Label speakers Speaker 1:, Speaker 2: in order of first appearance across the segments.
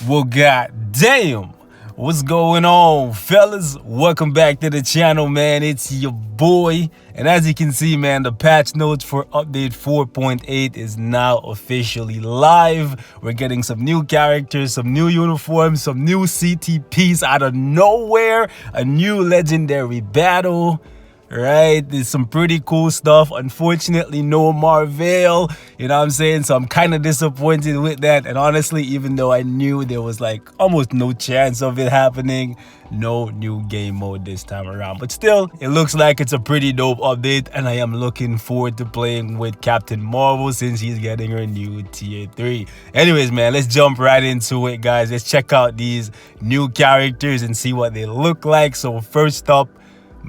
Speaker 1: Well, god damn, what's going on, fellas? Welcome back to the channel, man. It's your boy, and as you can see, man, the patch notes for update 4.8 is now officially live. We're getting some new characters, some new uniforms, some new CTPs out of nowhere, a new legendary battle. Right, there's some pretty cool stuff. Unfortunately, no Marvel, you know what I'm saying? So I'm kind of disappointed with that. And honestly, even though I knew there was like almost no chance of it happening, no new game mode this time around. But still, it looks like it's a pretty dope update, and I am looking forward to playing with Captain Marvel since he's getting her new tier 3. Anyways, man, let's jump right into it, guys. Let's check out these new characters and see what they look like. So first up,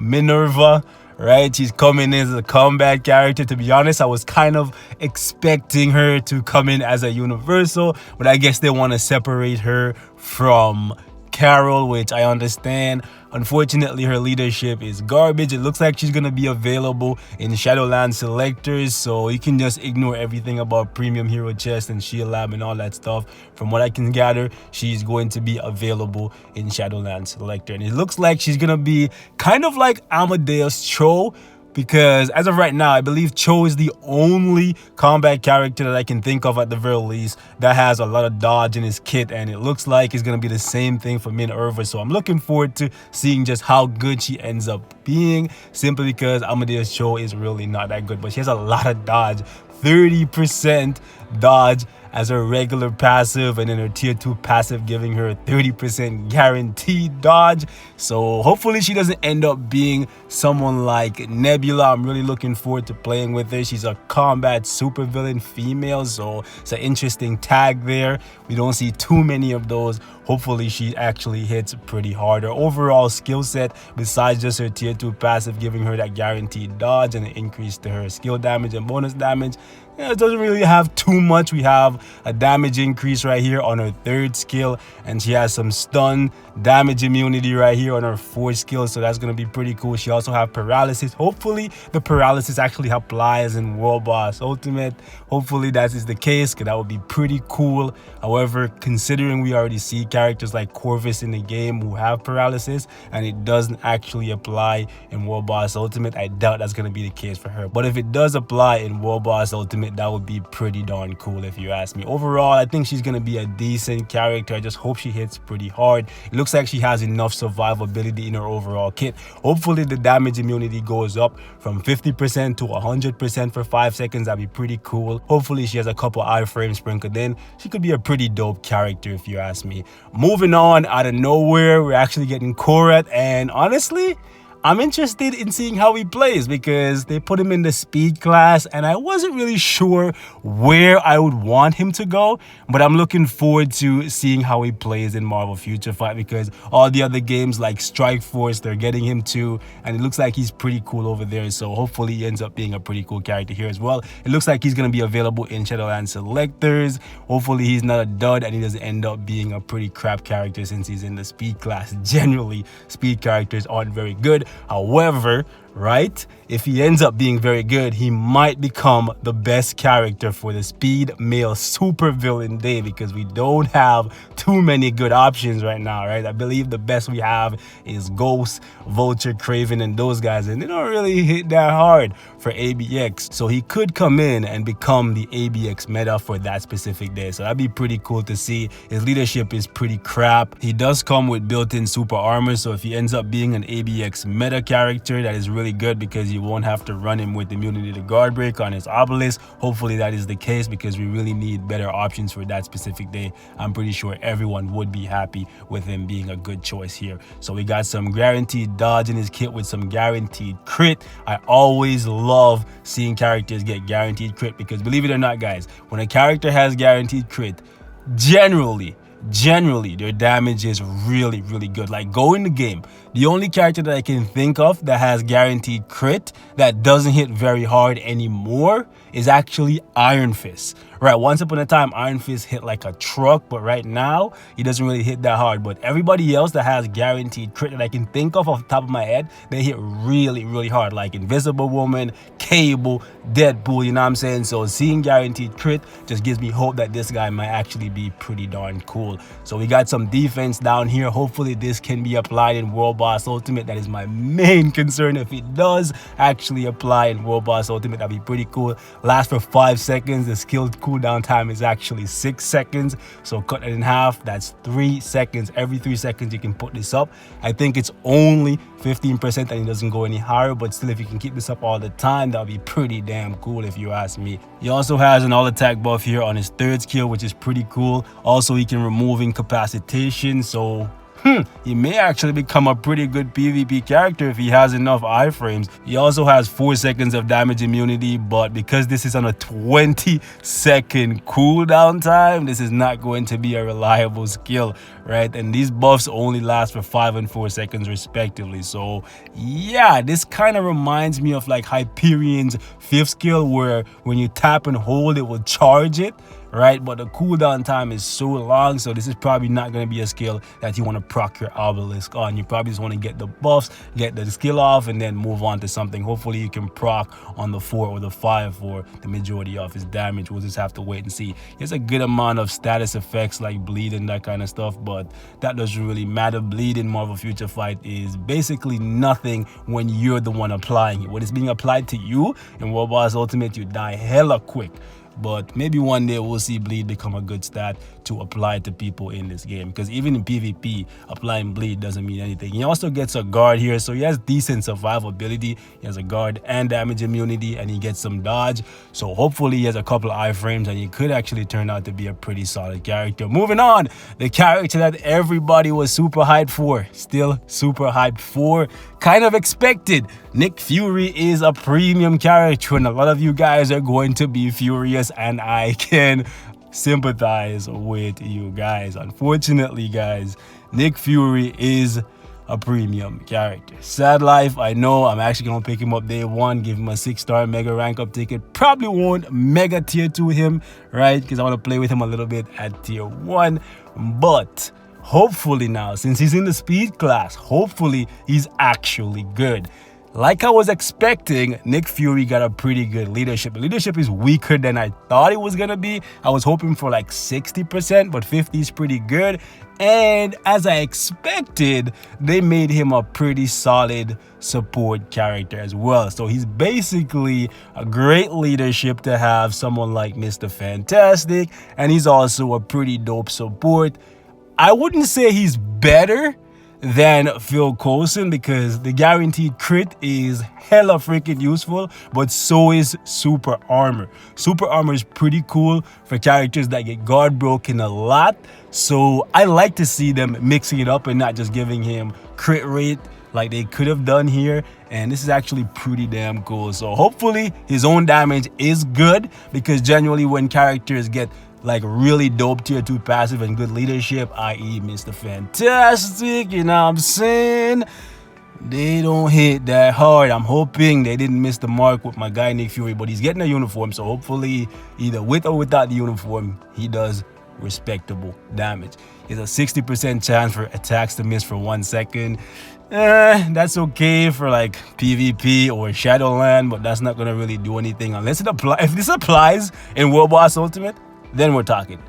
Speaker 1: Minerva, right? She's coming in as a combat character. To be honest, I was kind of expecting her to come in as a universal, but I guess they want to separate her from Carol, which I understand. Unfortunately, her leadership is garbage. It looks like she's going to be available in Shadowland selectors, so you can just ignore everything about premium hero chest and shield lab and all that stuff. From what I can gather, she's going to be available in Shadowland selector, and it looks like she's going to be kind of like Amadeus Cho, because as of right now, I believe Cho is the only combat character that I can think of at the very least that has a lot of dodge in his kit, and it looks like it's going to be the same thing for Minn-erva. So I'm looking forward to seeing just how good she ends up being, simply because Amadeus Cho is really not that good, but she has a lot of dodge, 30% dodge as her regular passive, and then her tier 2 passive giving her 30% guaranteed dodge. So hopefully she doesn't end up being someone like Nebula. I'm really looking forward to playing with her. She's a combat supervillain female, so it's an interesting tag there. We don't see too many of those. Hopefully she actually hits pretty hard. Her overall skill set, besides just her tier 2 passive giving her that guaranteed dodge and an increase to her skill damage and bonus damage, it doesn't really have too much. We have a damage increase right here on her 3rd skill, and she has some stun damage immunity right here on her 4th skill, so that's going to be pretty cool. She also have paralysis. Hopefully the paralysis actually applies in World Boss Ultimate. Hopefully that is the case, because that would be pretty cool. However, considering we already see characters like Corvus in the game who have paralysis and it doesn't actually apply in World Boss Ultimate, I doubt that's going to be the case for her. But if it does apply in World Boss Ultimate, that would be pretty darn cool if you ask me. Overall, I think she's going to be a decent character. I just hope she hits pretty hard. It looks like she has enough survivability in her overall kit. Hopefully the damage immunity goes up from 50% to 100% for 5 seconds. That'd be pretty cool. Hopefully she has a couple iframes sprinkled in. She could be a pretty dope character if you ask me. Moving on, out of nowhere, we're actually getting Korra, and honestly, I'm interested in seeing how he plays, because they put him in the speed class and I wasn't really sure where I would want him to go, but I'm looking forward to seeing how he plays in Marvel Future Fight, because all the other games like Strike Force, they're getting him too, and it looks like he's pretty cool over there. So hopefully he ends up being a pretty cool character here as well. It looks like he's going to be available in Shadowland selectors. Hopefully he's not a dud and he doesn't end up being a pretty crap character, since he's in the speed class. Generally, speed characters aren't very good. However, right, if he ends up being very good, he might become the best character for the speed male supervillain day, because we don't have too many good options right now, right? I believe the best we have is Ghost, Vulture, Craven, and those guys, and they don't really hit that hard for ABX. So he could come in and become the ABX meta for that specific day, so that'd be pretty cool to see. His leadership is pretty crap. He does come with built-in super armor, so if he ends up being an ABX meta character, that is really good, because you won't have to run him with immunity to guard break on his obelisk. Hopefully that is the case, because we really need better options for that specific day. I'm pretty sure everyone would be happy with him being a good choice here. So we got some guaranteed dodge in his kit with some guaranteed crit. I always love seeing characters get guaranteed crit, because believe it or not, guys, when a character has guaranteed crit, generally their damage is really good. Like, go in the game, the only character that I can think of that has guaranteed crit that doesn't hit very hard anymore is actually Iron Fist, Right, once upon a time, Iron Fist hit like a truck, but right now, he doesn't really hit that hard. But everybody else that has guaranteed crit that I can think of off the top of my head, they hit really, really hard, like Invisible Woman, Cable, Deadpool, you know what I'm saying? So seeing guaranteed crit just gives me hope that this guy might actually be pretty darn cool. So we got some defense down here. Hopefully this can be applied in World Boss Ultimate. That is my main concern. If it does actually apply in World Boss Ultimate, that'd be pretty cool. Last for 5 seconds. The skill cooldown time is actually 6 seconds. So cut it in half. That's 3 seconds. Every 3 seconds you can put this up. I think it's only 15% and it doesn't go any higher, but still if you can keep this up all the time, that'll be pretty damn cool if you ask me. He also has an all attack buff here on his 3rd skill, which is pretty cool. Also he can remove incapacitation, so he may actually become a pretty good PvP character if he has enough iframes. He also has 4 seconds of damage immunity, but because this is on a 20-second cooldown time, this is not going to be a reliable skill, right? And these buffs only last for 5 and 4 seconds respectively. So yeah, this kind of reminds me of like Hyperion's 5th skill, where when you tap and hold, it will charge it, right? But the cooldown time is so long, so this is probably not going to be a skill that you want to proc your obelisk on. You probably just want to get the buffs, get the skill off, and then move on to something. Hopefully you can proc on the 4 or the 5 for the majority of his damage. We'll just have to wait and see. There's a good amount of status effects like bleed and that kind of stuff, but that doesn't really matter. Bleed in Marvel Future Fight is basically nothing when you're the one applying it. When it's being applied to you in World Boss Ultimate, you die hella quick. But maybe one day we'll see bleed become a good stat to apply to people in this game, because even in PvP, applying bleed doesn't mean anything. He also gets a guard here, so he has decent survivability. He has a guard and damage immunity, and he gets some dodge. So hopefully he has a couple of iframes, and he could actually turn out to be a pretty solid character. Moving on, the character that everybody was super hyped for, still super hyped for, kind of expected. Nick Fury is a premium character, and a lot of you guys are going to be furious, and I can sympathize with you guys. Unfortunately, guys, Nick Fury is a premium character. Sad life, I know. I'm actually gonna pick him up day 1, give him a 6-star mega rank up ticket. Probably won't mega tier 2 him, right? Because I want to play with him a little bit at tier 1. But hopefully now, since he's in the speed class, hopefully he's actually good. Like I was expecting, Nick Fury got a pretty good leadership. Leadership is weaker than I thought it was gonna be. I was hoping for like 60%, but 50 is pretty good. And as I expected, they made him a pretty solid support character as well. So he's basically a great leadership to have, someone like Mr. Fantastic, and he's also a pretty dope support. I wouldn't say he's better than Phil Coulson, because the guaranteed crit is hella freaking useful, but so is super armor. Super armor is pretty cool for characters that get guard broken a lot, so I like to see them mixing it up and not just giving him crit rate like they could have done here. And this is actually pretty damn cool. So hopefully his own damage is good, because generally when characters get like really dope tier 2 passive and good leadership, i.e. Mr. Fantastic, you know what I'm saying, they don't hit that hard. I'm hoping they didn't miss the mark with my guy Nick Fury, but he's getting a uniform, so hopefully either with or without the uniform, he does respectable damage. There's a 60% chance for attacks to miss for 1 second. That's okay for like PvP or Shadowland, but that's not gonna really do anything unless it applies. If this applies in World Boss Ultimate, then we're talking,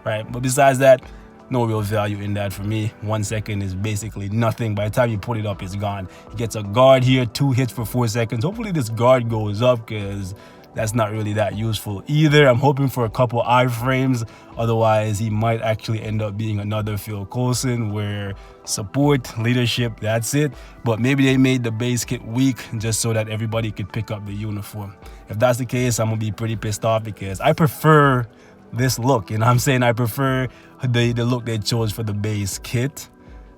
Speaker 1: right? But besides that, no real value in that for me. 1 second is basically nothing. By the time you put it up, it's gone. He gets a guard here, 2 hits for 4 seconds. Hopefully this guard goes up, because that's not really that useful either. I'm hoping for a couple iframes, otherwise he might actually end up being another Phil Coulson, where support, leadership, that's it. But maybe they made the base kit weak just so that everybody could pick up the uniform. If that's the case, I'm gonna be pretty pissed off, because I prefer this look, you know what I'm saying? I prefer the look they chose for the base kit,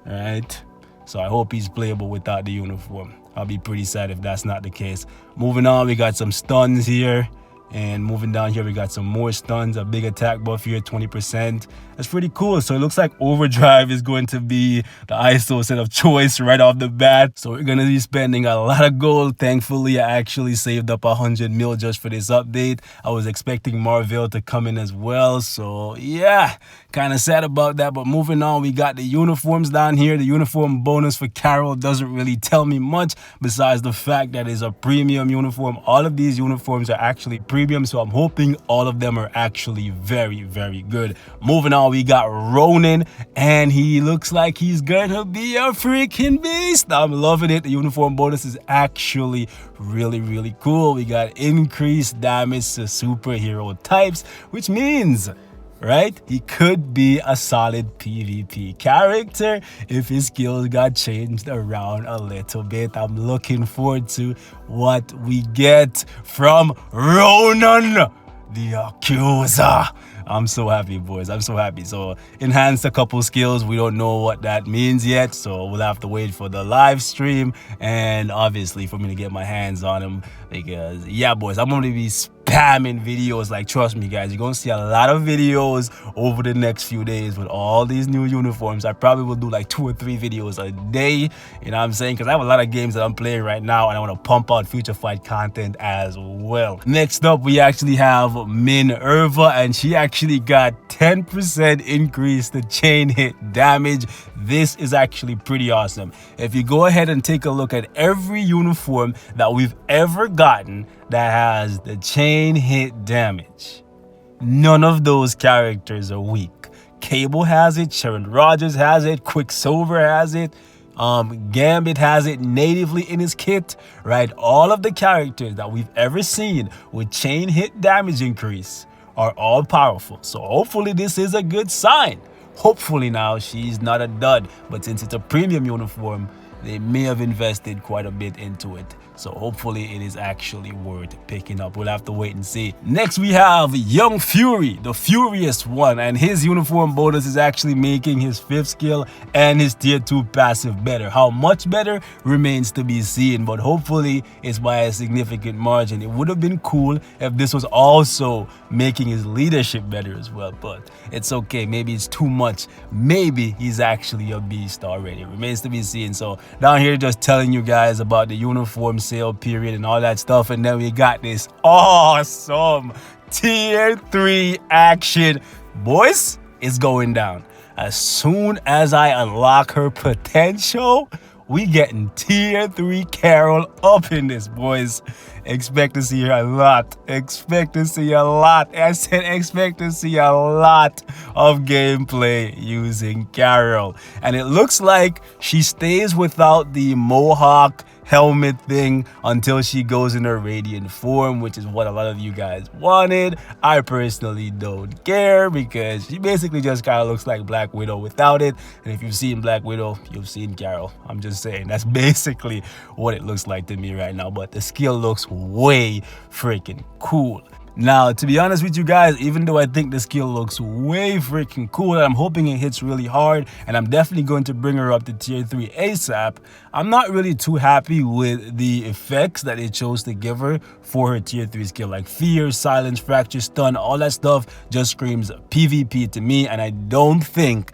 Speaker 1: right? So I hope he's playable without the uniform. I'll be pretty sad if that's not the case. Moving on, we got some stuns here. And moving down here, we got some more stuns, a big attack buff here, 20%. That's pretty cool. So it looks like overdrive is going to be the ISO set of choice right off the bat. So we're going to be spending a lot of gold. Thankfully, I actually saved up 100 mil just for this update. I was expecting Marvel to come in as well. So yeah, kind of sad about that. But moving on, we got the uniforms down here. The uniform bonus for Carol doesn't really tell me much besides the fact that it's a premium uniform. All of these uniforms are actually premium, so I'm hoping all of them are actually very, very good. Moving on, we got Ronin, and he looks like he's gonna be a freaking beast. I'm loving it. The uniform bonus is actually really, really cool. We got increased damage to superhero types, which means, right, he could be a solid PvP character if his skills got changed around a little bit. I'm looking forward to what we get from Ronan the Accuser. I'm so happy, boys. I'm so happy. So enhanced a couple skills. We don't know what that means yet, so we'll have to wait for the live stream and obviously for me to get my hands on him, because yeah, boys, I'm going to be spamming videos. Like, trust me, guys, you're gonna see a lot of videos over the next few days with all these new uniforms. I probably will do like 2 or 3 videos a day, you know what I'm saying, because I have a lot of games that I'm playing right now and I want to pump out future fight content as well. Next up, we actually have Minn-erva, and she actually got 10% increase to chain hit damage. This is actually pretty awesome. If you go ahead and take a look at every uniform that we've ever gotten that has the chain hit damage, none of those characters are weak. Cable has it, Sharon Rogers has it, Quicksilver has it, Gambit has it natively in his kit, right? All of the characters that we've ever seen with chain hit damage increase are all powerful. So hopefully this is a good sign. Hopefully now she's not a dud, but since it's a premium uniform, they may have invested quite a bit into it. So hopefully it is actually worth picking up. We'll have to wait and see. Next we have Young Fury, the Furious One, and his uniform bonus is actually making his 5th skill and his tier 2 passive better. How much better remains to be seen, but hopefully it's by a significant margin. It would have been cool if this was also making his leadership better as well, but it's okay. Maybe it's too much. Maybe he's actually a beast already. It remains to be seen. So down here just telling you guys about the uniform sale period and all that stuff, and then we got this awesome tier 3 action. Boys, it's going down. As soon as I unlock her potential, we getting tier 3 Carol up in this, boys. Expect to see her a lot. Expect to see a lot. I said expect to see a lot of gameplay using Carol. And it looks like she stays without the Mohawk helmet thing until she goes in her radiant form, which is what a lot of you guys wanted. I personally don't care because she basically just kind of looks like Black Widow without it. And if you've seen Black Widow, you've seen Carol. I'm just saying that's basically what it looks like to me right now, but the skill looks way freaking cool. Now, to be honest with you guys, even though I think the skill looks way freaking cool and I'm hoping it hits really hard, and I'm definitely going to bring her up to tier 3 ASAP, I'm not really too happy with the effects that it chose to give her for her tier 3 skill. Like fear, silence, fracture, stun, all that stuff just screams PvP to me, and I don't think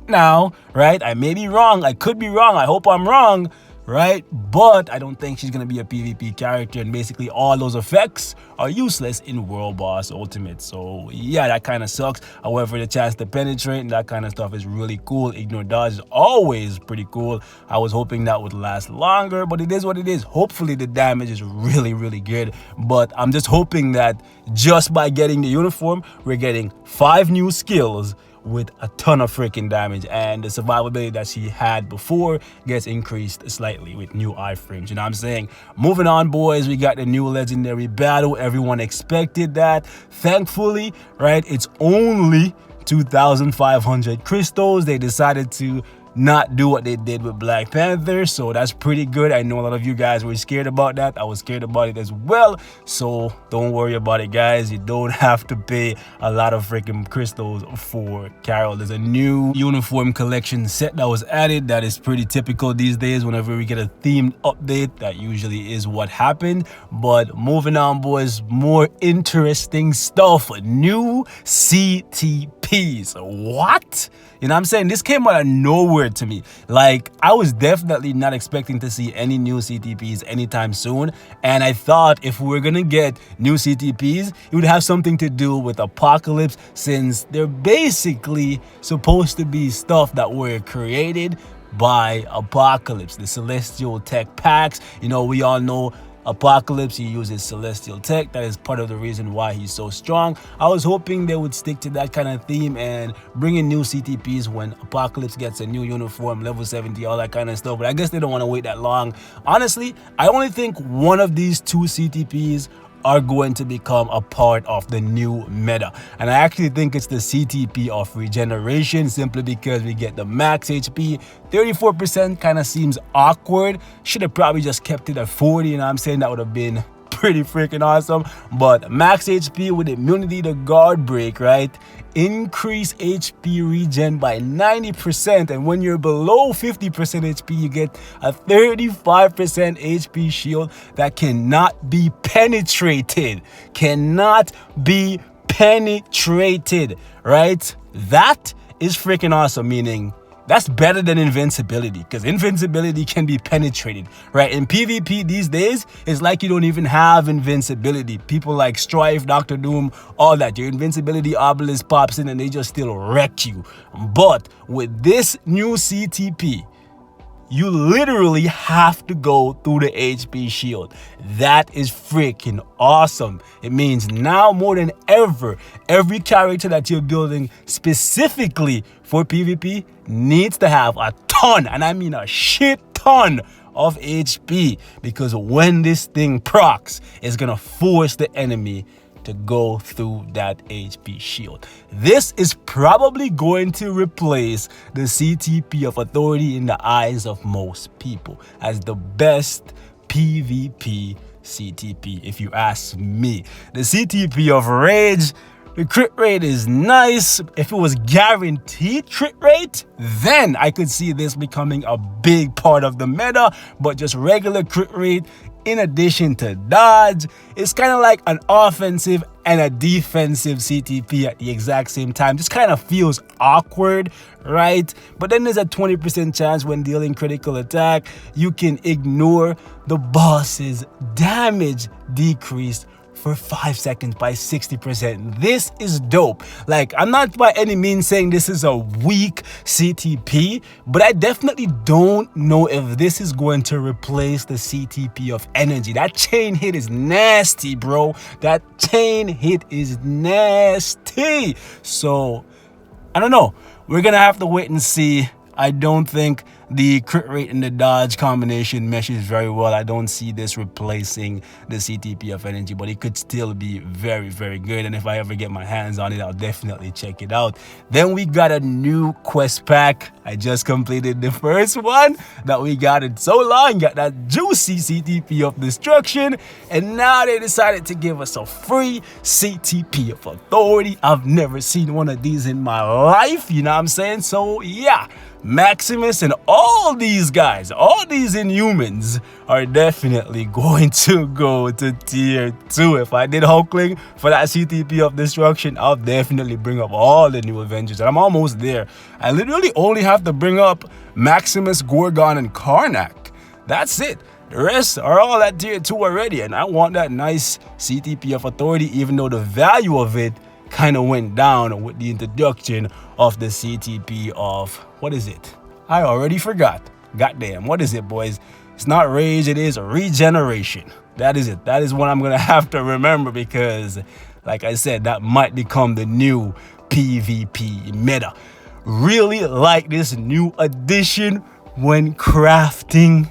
Speaker 1: now, right? I may be wrong, I could be wrong, I hope I'm wrong, right? But I don't think she's gonna be a PvP character, and basically all those effects are useless in World Boss Ultimate. So yeah, that kind of sucks. However, the chance to penetrate and that kind of stuff is really cool. Ignore dodge is always pretty cool. I was hoping that would last longer, but it is what it is. Hopefully the damage is really, really good, but I'm just hoping that just by getting the uniform, we're getting 5 new skills with a ton of freaking damage, and the survivability that she had before gets increased slightly with new iframes. You know what I'm saying? Moving on, boys, we got the new legendary battle. Everyone expected that. Thankfully, right, it's only 2,500 crystals. They decided to not do what they did with Black Panther, so that's pretty good. I know a lot of you guys were scared about that. I was scared about it as well, so don't worry about it, guys. You don't have to pay a lot of freaking crystals for Carol. There's a new uniform collection set that was added that is pretty typical these days. Whenever we get a themed update, that usually is what happened. But moving on, boys, more interesting stuff. New CTPs. What? You know what I'm saying? This came out of nowhere to me. Like, I was definitely not expecting to see any new CTPs anytime soon. And I thought if we were gonna get new CTPs, it would have something to do with Apocalypse, since they're basically supposed to be stuff that were created by Apocalypse. The Celestial Tech packs, you know, we all know Apocalypse, he uses celestial tech. That is part of the reason why he's so strong. I was hoping they would stick to that kind of theme and bring in new CTPs when Apocalypse gets a new uniform, level 70, all that kind of stuff. But I guess they don't want to wait that long. Honestly, I only think one of these two CTPs are going to become a part of the new meta, and I actually think it's the CTP of Regeneration, simply because we get the max HP. 34% kind of seems awkward. Should have probably just kept it at 40, you know what I'm saying? That would have been pretty freaking awesome. But max HP with immunity to guard break, right? Increase HP regen by 90%, and when you're below 50% HP, you get a 35% HP shield that cannot be penetrated. Cannot be penetrated, right? That is freaking awesome, meaning that's better than invincibility, because invincibility can be penetrated, right? In PvP these days, it's like you don't even have invincibility. People like Strife, Dr. Doom, all that. Your invincibility obelisk pops in and they just still wreck you. But with this new CTP, you literally have to go through the HP shield. That is freaking awesome. It means now more than ever, every character that you're building specifically for PvP needs to have a ton, and I mean a shit ton of HP, because when this thing procs, it's gonna force the enemy to go through that HP shield. This is probably going to replace the CTP of Authority in the eyes of most people as the best PvP CTP, if you ask me. The CTP of Rage, the crit rate is nice. If it was guaranteed crit rate, then I could see this becoming a big part of the meta, but just regular crit rate in addition to dodge, it's kind of like an offensive and a defensive CTP at the exact same time. Just kind of feels awkward, right? But then there's a 20% chance when dealing critical attack, you can ignore the boss's damage decrease for 5 seconds by 60%. This is dope. Like, I'm not by any means saying this is a weak CTP, but I definitely don't know if this is going to replace the CTP of Energy. That chain hit is nasty, bro. That chain hit is nasty. So, I don't know. We're gonna have to wait and see. I don't think the crit rate and the dodge combination meshes very well. I don't see this replacing the CTP of Energy, but it could still be very, very good. And if I ever get my hands on it, I'll definitely check it out. Then we got a new quest pack. I just completed the first one that we got in so long. Got that juicy CTP of Destruction. And now they decided to give us a free CTP of Authority. I've never seen one of these in my life. You know what I'm saying? So yeah, Maximus and all these guys, all these Inhumans are definitely going to go to tier 2. If I did Hulkling for that CTP of Destruction, I'll definitely bring up all the new Avengers, and I'm almost there. I literally only have to bring up Maximus, Gorgon, and Karnak. That's it. The rest are all at tier 2 already, and I want that nice CTP of Authority, even though the value of it kind of went down with the introduction of the CTP of, what is it? I already forgot. Goddamn, what is it, boys? It's not Rage, it is Regeneration. That is it. That is what I'm gonna have to remember, because like I said, that might become the new PvP meta. Really like this new addition when crafting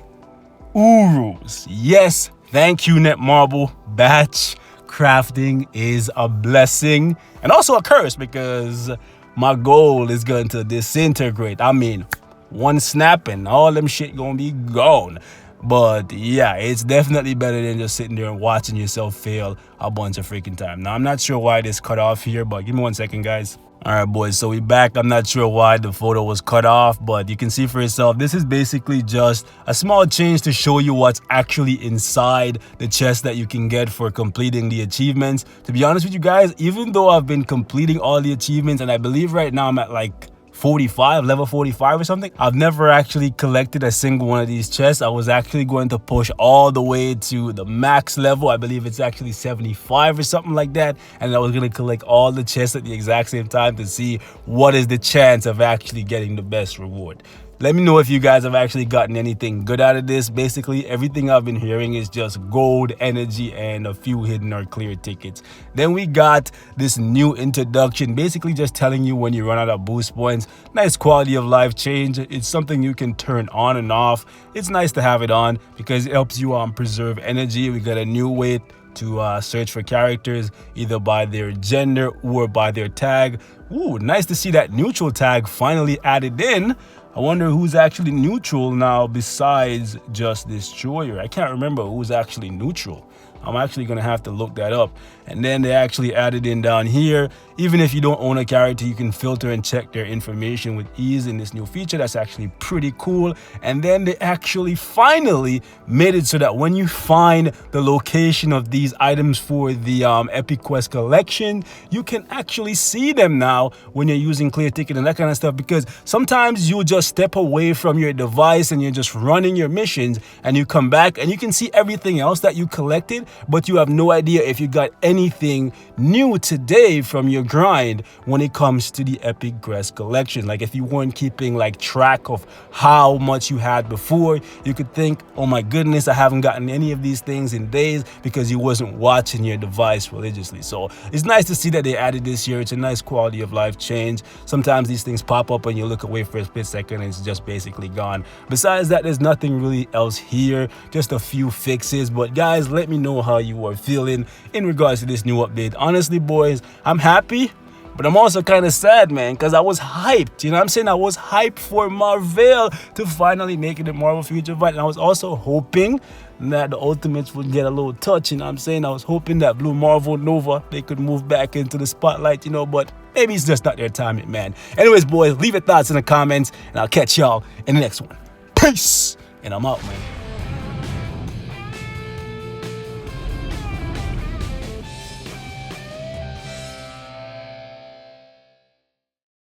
Speaker 1: Urus. Yes, thank you, Netmarble. Batch crafting is a blessing and also a curse, because my goal is going to disintegrate. I mean, one snap and all them shit gonna be gone. But yeah, it's definitely better than just sitting there and watching yourself fail a bunch of freaking time. Now, I'm not sure why this cut off here, but give me 1 second, guys. All right, boys, so we back. I'm not sure why the photo was cut off, but you can see for yourself. This is basically just a small change to show you what's actually inside the chest that you can get for completing the achievements. To be honest with you guys, even though I've been completing all the achievements, and I believe right now I'm at like 45, level 45 or something, I've never actually collected a single one of these chests. I was actually going to push all the way to the max level. I believe it's actually 75 or something like that, and I was going to collect all the chests at the exact same time to see what is the chance of actually getting the best reward. Let me know if you guys have actually gotten anything good out of this. Basically, everything I've been hearing is just gold, energy, and a few hidden or clear tickets. Then we got this new introduction, basically just telling you when you run out of boost points. Nice quality of life change. It's something you can turn on and off. It's nice to have it on because it helps you preserve energy. We got a new way to search for characters either by their gender or by their tag. Ooh, nice to see that neutral tag finally added in. I wonder who's actually neutral now besides just Destroyer. I can't remember who's actually neutral. I'm actually going to have to look that up. And then they actually added in down here, even if you don't own a character, you can filter and check their information with ease in this new feature. That's actually pretty cool. And then they actually finally made it so that when you find the location of these items for the Epic Quest collection, you can actually see them now when you're using clear ticket and that kind of stuff, because sometimes you just step away from your device and you're just running your missions and you come back and you can see everything else that you collected, but you have no idea if you got anything new today from your grind when it comes to the Epic Quest collection. Like if you weren't keeping like track of how much you had before, you could think, oh my goodness, I haven't gotten any of these things in days, because you wasn't watching your device religiously. So it's nice to see that they added this here. It's a nice quality of life change. Sometimes these things pop up and you look away for a split second and it's just basically gone. Besides that, there's nothing really else here, just a few fixes. But guys, let me know how you are feeling in regards to this new update. Honestly, boys, I'm happy, but I'm also kind of sad, man, because I was hyped. You know what I'm saying? I was hyped for Marvel to finally make it a Marvel Future Fight. And I was also hoping that the Ultimates would get a little touch. You know what I'm saying? I was hoping that Blue Marvel Nova, they could move back into the spotlight, you know, but maybe it's just not their time, man. Anyways, boys, leave your thoughts in the comments, and I'll catch y'all in the next one. Peace! And I'm out, man.